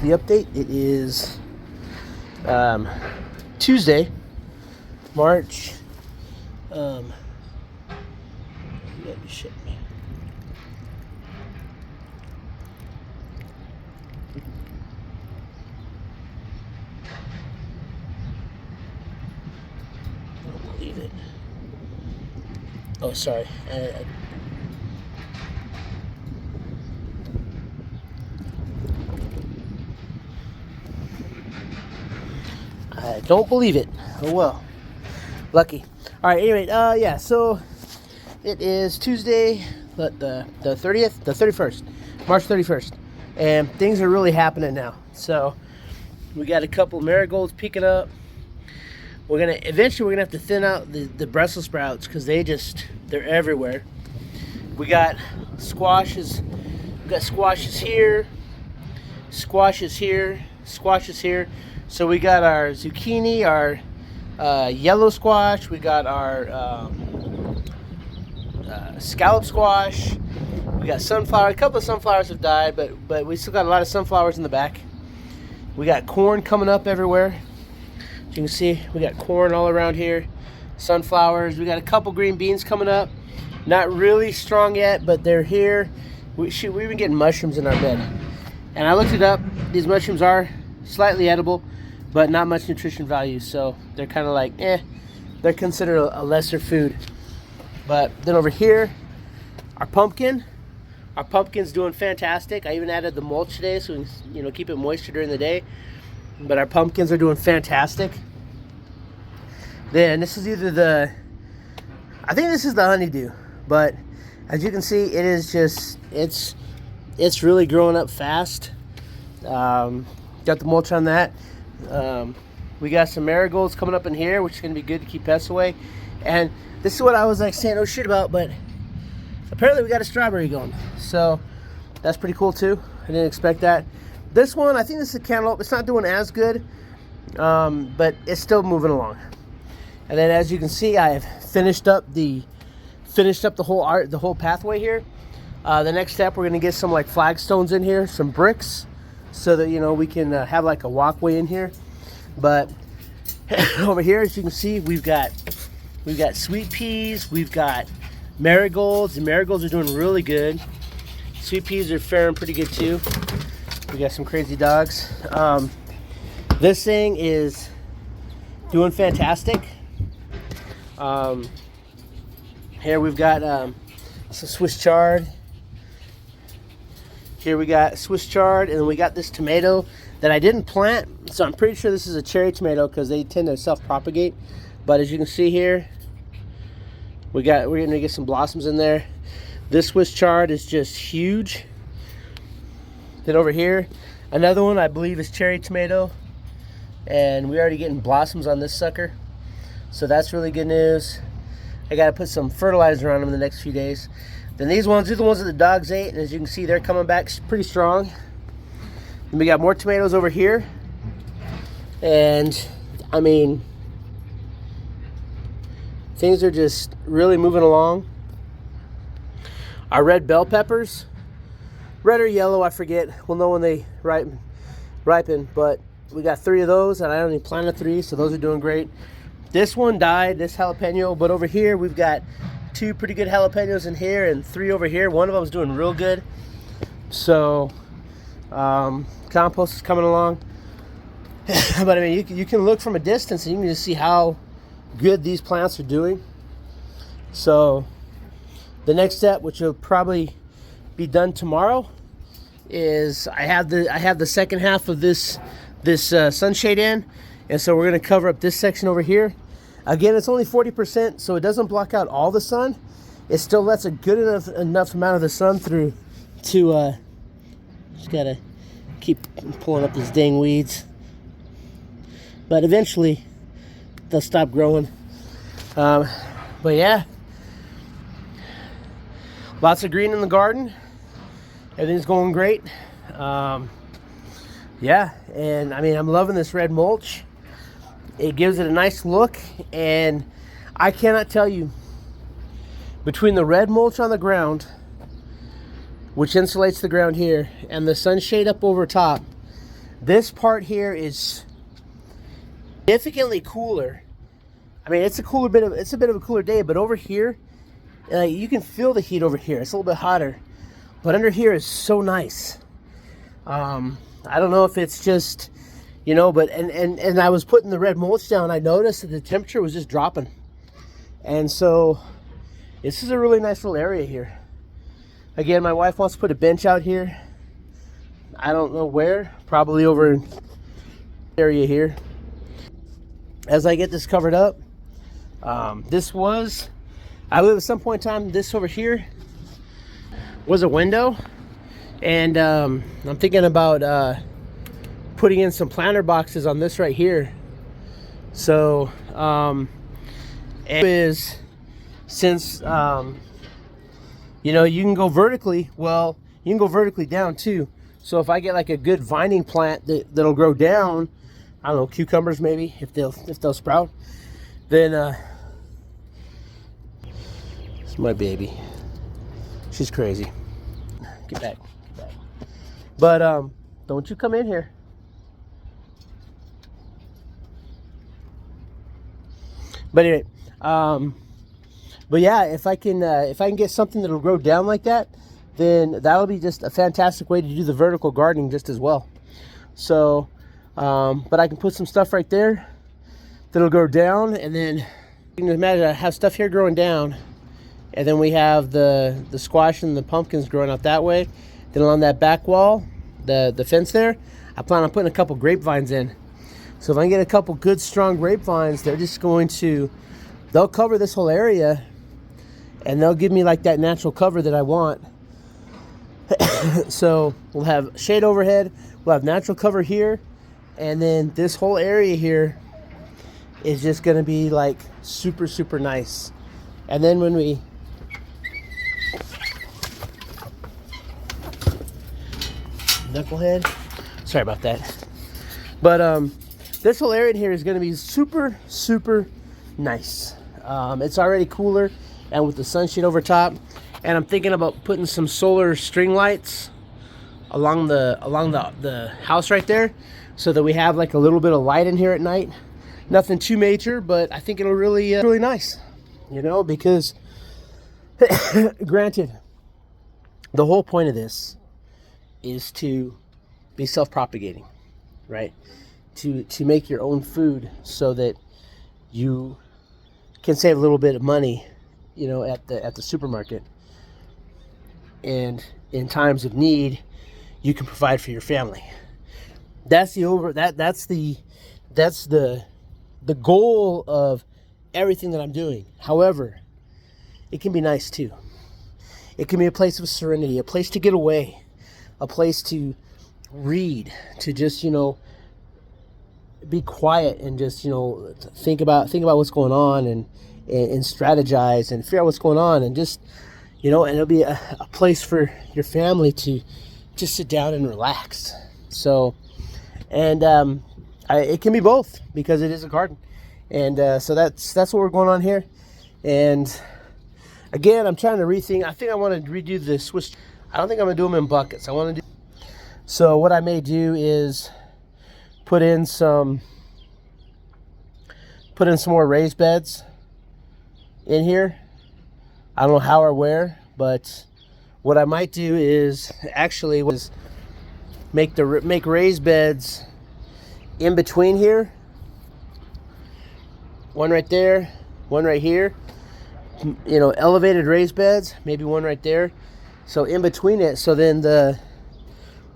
the update. It is Tuesday, March. You gotta be shitting me. I don't believe it. Oh, sorry. I don't believe it. Oh well. Lucky. Alright, anyway, yeah, so it is Tuesday, the 30th, the 31st, March 31st. And things are really happening now. So we got a couple marigolds peeking up. Eventually we're gonna have to thin out the Brussels sprouts because they're everywhere. We got squashes. We got squashes here, squashes here, squashes here. So we got our zucchini, our yellow squash. We got our scallop squash. We got sunflower. A couple of sunflowers have died, but we still got a lot of sunflowers in the back. We got corn coming up everywhere. As you can see, we got corn all around here. Sunflowers. We got a couple green beans coming up. Not really strong yet, but they're here. We've been getting mushrooms in our bed. And I looked it up. These mushrooms are slightly edible, but not much nutrition value. So they're kind of like, they're considered a lesser food. But then over here, our pumpkin. Our pumpkin's doing fantastic. I even added the mulch today so we can, keep it moisture during the day. But our pumpkins are doing fantastic. Then this is I think this is the honeydew. But as you can see, it is just, it's really growing up fast. Got the mulch on that. We got some marigolds coming up in here, which is going to be good to keep pests away. And this is what I was like saying oh shit about, but apparently we got a strawberry going. So that's pretty cool too. I didn't expect that. This one, I think this is a cantaloupe. It's not doing as good, but it's still moving along. And then as you can see, I have finished up the whole pathway here. The next step, we're going to get some like flagstones in here, some bricks, so that we can have like a walkway in here. But over here, as you can see, we've got sweet peas, we've got marigolds. The marigolds are doing really good. Sweet peas are faring pretty good too. We got some crazy dogs. This thing is doing fantastic. Here we've got some Swiss chard. Here we got Swiss chard, and then we got this tomato that I didn't plant, so I'm pretty sure this is a cherry tomato because they tend to self-propagate. But as you can see here, we're gonna get some blossoms in there. This Swiss chard is just huge. Then over here, another one I believe is cherry tomato, and we're already getting blossoms on this sucker, so that's really good news. I gotta put some fertilizer on them in the next few days. Then these ones are the ones that the dogs ate, and as you can see, they're coming back pretty strong. And we got more tomatoes over here, and I mean, things are just really moving along. Our red bell peppers, red or yellow, I forget. We'll know when they ripen, but we got 3 of those, and I only planted 3, so those are doing great. This one died, this jalapeno, but over here we've got 2 pretty good jalapenos in here and 3 over here. One of them is doing real good. So compost is coming along. But I mean, you can look from a distance and you can just see how good these plants are doing. So the next step, which will probably be done tomorrow, is I have the second half of this sunshade in, and so we're going to cover up this section over here. Again, it's only 40%, so it doesn't block out all the sun. It still lets a good enough amount of the sun through to just gotta keep pulling up these dang weeds, but eventually they'll stop growing. But yeah, lots of green in the garden. Everything's going great. Yeah, and I mean, I'm loving this red mulch. It gives it a nice look, and I cannot tell you, between the red mulch on the ground, which insulates the ground here, and the sunshade up over top, This part here is significantly cooler. I mean, it's a bit of a cooler day, but over here, you can feel the heat over here. It's a little bit hotter, but under here is so nice. I don't know if it's just, you know, but and I was putting the red mulch down. I noticed that the temperature was just dropping, and so this is a really nice little area here. Again, my wife wants to put a bench out here. I don't know where, probably over in the area here. As I get this covered up, this was, I believe at some point in time, this over here was a window, and I'm thinking about putting in some planter boxes on this right here. So it is, since you know, you can go vertically, well, you can go vertically down too. So if I get like a good vining plant that'll grow down, I don't know, cucumbers maybe, if they'll sprout, then it's my baby. She's crazy. Get back, get back. But don't you come in here. But anyway, but yeah, if I can get something that'll grow down like that, then that'll be just a fantastic way to do the vertical gardening just as well. So, but I can put some stuff right there that'll grow down, and then you can imagine I have stuff here growing down, and then we have the squash and the pumpkins growing out that way. Then along that back wall, the fence there, I plan on putting a couple grapevines in. So if I can get a couple good strong grapevines, they're just going to, they'll cover this whole area, and they'll give me like that natural cover that I want. So we'll have shade overhead, we'll have natural cover here, and then this whole area here is just going to be like super, super nice. And then when we knucklehead, sorry about that, but this whole area in here is going to be super, super nice. It's already cooler, and with the sunshade over top, and I'm thinking about putting some solar string lights along the house right there, so that we have like a little bit of light in here at night. Nothing too major, but I think it'll really really nice, you know, because granted, the whole point of this is to be self-propagating, right? To make your own food so that you can save a little bit of money, you know, at the supermarket, and in times of need you can provide for your family. That's the goal of everything that I'm doing. However, it can be nice too. It can be a place of serenity, a place to get away, a place to read, to just, you know, be quiet and just, you know, think about what's going on, and strategize and figure out what's going on, and just, you know, and it'll be a place for your family to just sit down and relax. So, and it can be both, because it is a garden, and so that's what we're going on here. And again, I'm trying to rethink. I think I want to redo the Swiss. I don't think I'm gonna do them in buckets. I want to do. So what I may do is put in some more raised beds in here. I don't know how or where, but what I might do is actually make raised beds in between here. One right there, one right here. You know, elevated raised beds, maybe one right there. So in between it, so then the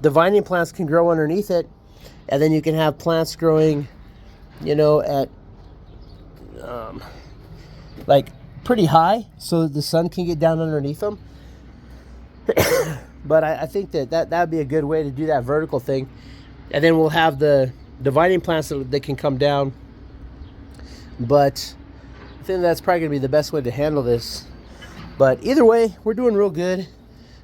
vining plants can grow underneath it, and then you can have plants growing, you know, at like pretty high, so that the sun can get down underneath them. But I think that would be a good way to do that vertical thing. And then we'll have the vining plants that can come down. But I think that's probably going to be the best way to handle this. But either way, we're doing real good.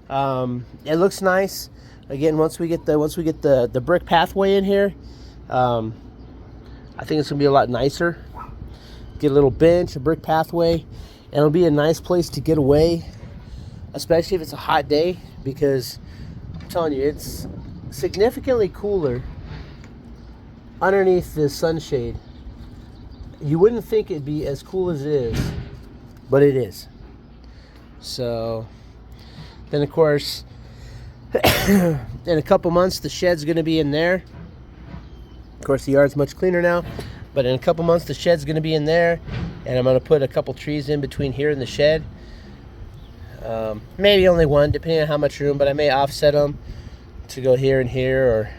It looks nice. Again, once we get the brick pathway in here, I think it's gonna be a lot nicer. Get a little bench, a brick pathway, and it'll be a nice place to get away, especially if it's a hot day, because I'm telling you, it's significantly cooler underneath this sunshade. You wouldn't think it'd be as cool as it is, but it is. So then of course in a couple months the shed's going to be in there. Of course the yard's much cleaner now, but in a couple months the shed's going to be in there, and I'm going to put a couple trees in between here and the shed. Maybe only one, depending on how much room, but I may offset them to go here and here, or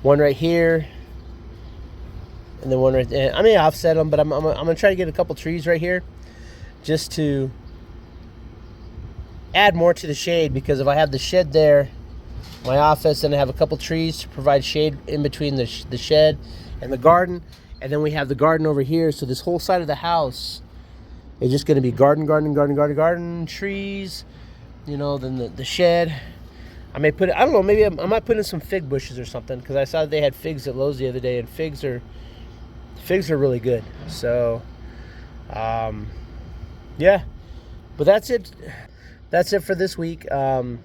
one right here and then one right there. I may offset them, but I'm going to try to get a couple trees right here just to add more to the shade, because if I have the shed there, my office, and I have a couple trees to provide shade in between the shed and the garden, and then we have the garden over here, so this whole side of the house is just going to be garden, trees, you know. Then the shed, I may put, I don't know, maybe I might put in some fig bushes or something, because I saw they had figs at Lowe's the other day, and figs are really good. So yeah, but that's it for this week. I'm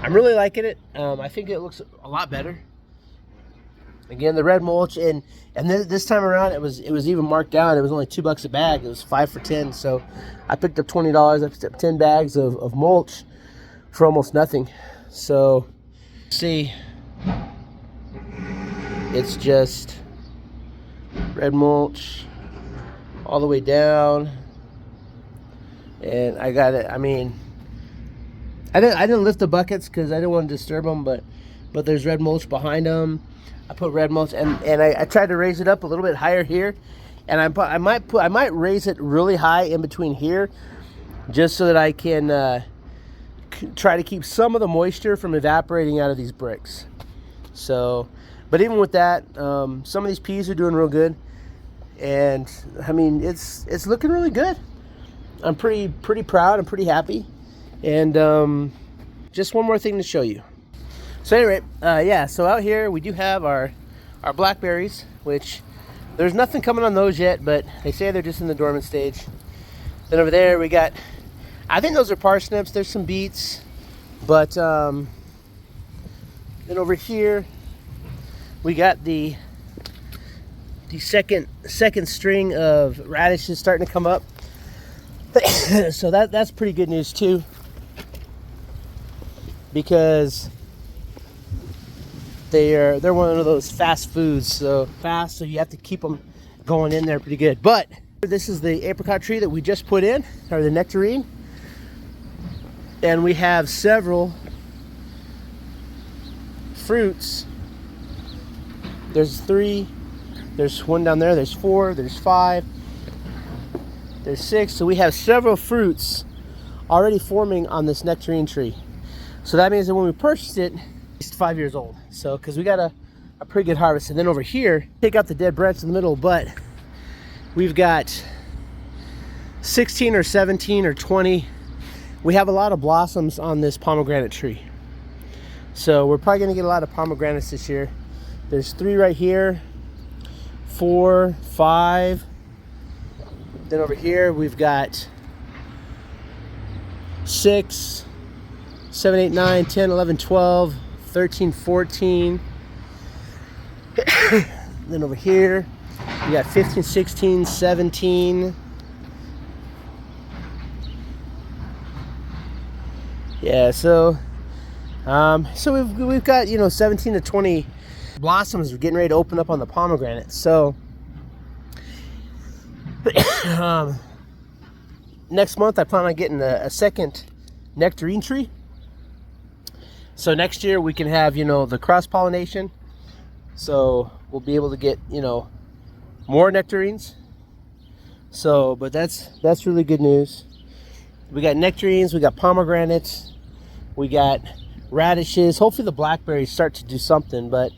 really liking it. I think it looks a lot better. Again, the red mulch, and this time around it was even marked down. It was only $2 a bag. It was 5 for 10. So I picked up $20. I picked up 10 bags of mulch for almost nothing. So see, it's just red mulch all the way down, and I got it. I mean, I didn't lift the buckets because I didn't want to disturb them, but there's red mulch behind them. I put red mulch, and I tried to raise it up a little bit higher here, and I might raise it really high in between here, just so that I can try to keep some of the moisture from evaporating out of these bricks. So, but even with that, some of these peas are doing real good, and I mean it's looking really good. I'm pretty proud. I'm pretty happy, and just one more thing to show you. So anyway, yeah, so out here we do have our blackberries, which there's nothing coming on those yet, but they say they're just in the dormant stage. Then over there we got, I think those are parsnips. There's some beets, but then over here we got the second string of radishes starting to come up. So that's pretty good news too, because they're one of those fast foods, so fast, so you have to keep them going in there pretty good. But this is the apricot tree that we just put in, or the nectarine, and we have several fruits. There's 3, there's one down there, there's 4, there's 5, there's 6. So we have several fruits already forming on this nectarine tree. So that means that when we purchased it, it's 5 years old. So, because we got a pretty good harvest. And then over here, take out the dead branch in the middle, but we've got 16 or 17 or 20. We have a lot of blossoms on this pomegranate tree. So we're probably gonna get a lot of pomegranates this year. There's 3 right here, 4, 5. Then over here, we've got 6, 7, 8, 9, 10, 11, 12, 13, 14. Then over here we got 15, 16, 17. Yeah, so we've got, 17 to 20 blossoms getting ready to open up on the pomegranate. So next month I plan on getting a second nectarine tree. So next year we can have, the cross-pollination. So we'll be able to get, more nectarines. So, but that's really good news. We got nectarines, we got pomegranates, we got radishes. Hopefully the blackberries start to do something, but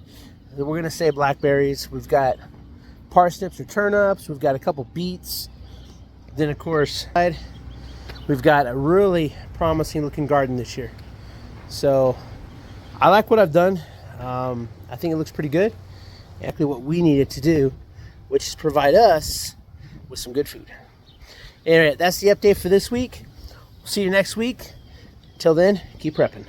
we're gonna say blackberries. We've got parsnips or turnips. We've got a couple beets. Then of course, we've got a really promising looking garden this year. So I like what I've done. I think it looks pretty good. Exactly what we needed to do, which is provide us with some good food. Anyway, that's the update for this week. See you next week. Till then, keep prepping.